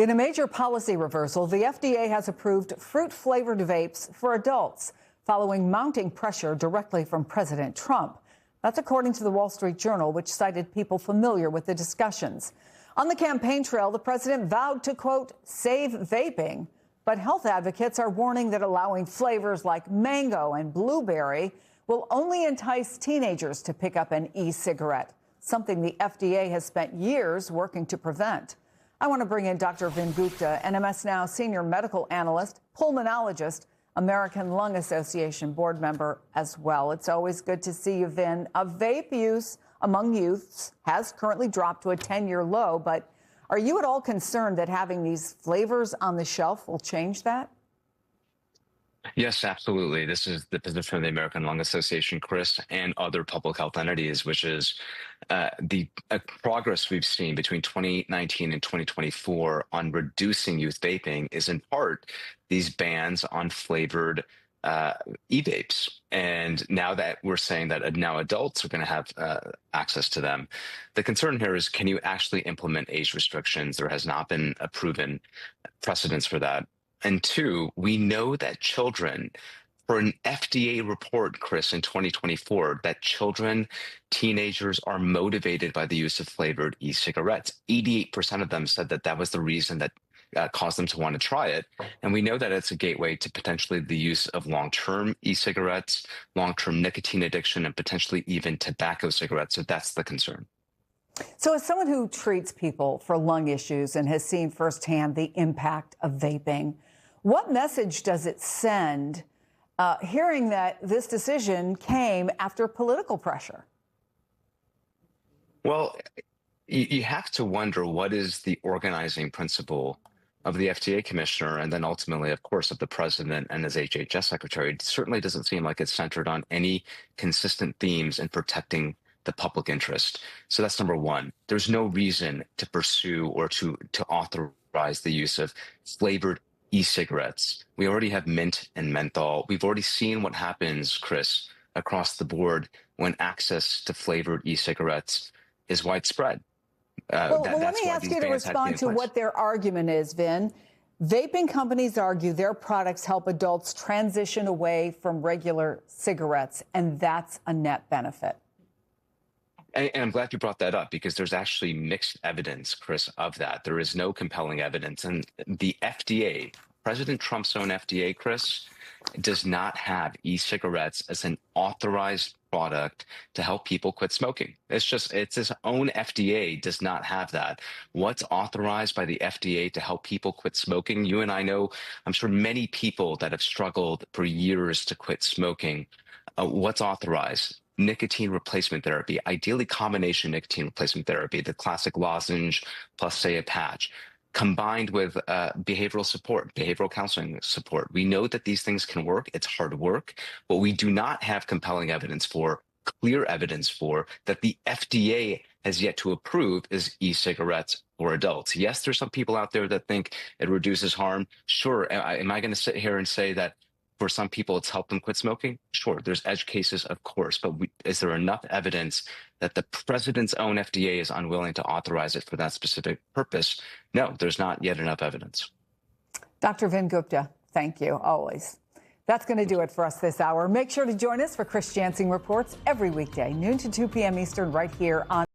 In a major policy reversal, the FDA has approved fruit-flavored vapes for adults, following mounting pressure directly from President Trump. That's according to the Wall Street Journal, which cited people familiar with the discussions. On the campaign trail, the president vowed to, quote, save vaping. But health advocates are warning that allowing flavors like mango and blueberry will only entice teenagers to pick up an e-cigarette, something the FDA has spent years working to prevent. I want to bring in Dr. Vin Gupta, NMS Now senior medical analyst, pulmonologist, American Lung Association board member as well. It's always good to see you, Vin. Vape use among youths has currently dropped to a 10-year low, but are you at all concerned that having these flavors on the shelf will change that? Yes, absolutely. This is the position of the American Lung Association, Chris, and other public health entities, which is the progress we've seen between 2019 and 2024 on reducing youth vaping is in part these bans on flavored e-vapes. And now that we're saying that now adults are going to have access to them, the concern here is, can you actually implement age restrictions? There has not been a proven precedence for that. And two, we know that children, for an FDA report, Chris, in 2024, that children, teenagers are motivated by the use of flavored e-cigarettes. 88% of them said that that was the reason that caused them to want to try it. And we know that it's a gateway to potentially the use of long-term e-cigarettes, long-term nicotine addiction, and potentially even tobacco cigarettes. So that's the concern. So as someone who treats people for lung issues and has seen firsthand the impact of vaping, what message does it send hearing that this decision came after political pressure? Well, you have to wonder, what is the organizing principle of the FDA commissioner, and then ultimately, of course, of the president and his HHS secretary? It certainly doesn't seem like it's centered on any consistent themes in protecting the public interest. So that's number one. There's no reason to pursue or to authorize the use of flavored e-cigarettes. We already have mint and menthol. We've already seen what happens, Chris, across the board when access to flavored e-cigarettes is widespread. Let me ask you to respond to what their argument is, Vin. Vaping companies argue their products help adults transition away from regular cigarettes, and that's a net benefit. And I'm glad you brought that up, because there's actually mixed evidence, Chris, of that. There is no compelling evidence. And the FDA, President Trump's own FDA, Chris, does not have e-cigarettes as an authorized product to help people quit smoking. It's his own FDA does not have that. What's authorized by the FDA to help people quit smoking? You and I know, I'm sure, many people that have struggled for years to quit smoking. What's authorized? Nicotine replacement therapy, ideally combination nicotine replacement therapy, the classic lozenge plus, say, a patch, combined with behavioral support, behavioral counseling support. We know that these things can work. It's hard work, but we do not have compelling evidence for, clear evidence for, that the FDA has yet to approve as e-cigarettes for adults. Yes, there's some people out there that think it reduces harm. Sure. Am I going to sit here and say that for some people it's helped them quit smoking? Sure, there's edge cases, of course, but is there enough evidence that the president's own FDA is unwilling to authorize it for that specific purpose? No, there's not yet enough evidence. Dr. Vin Gupta, thank you, always. That's going to do it for us this hour. Make sure to join us for Chris Jansing Reports every weekday, noon to 2 p.m. Eastern, right here on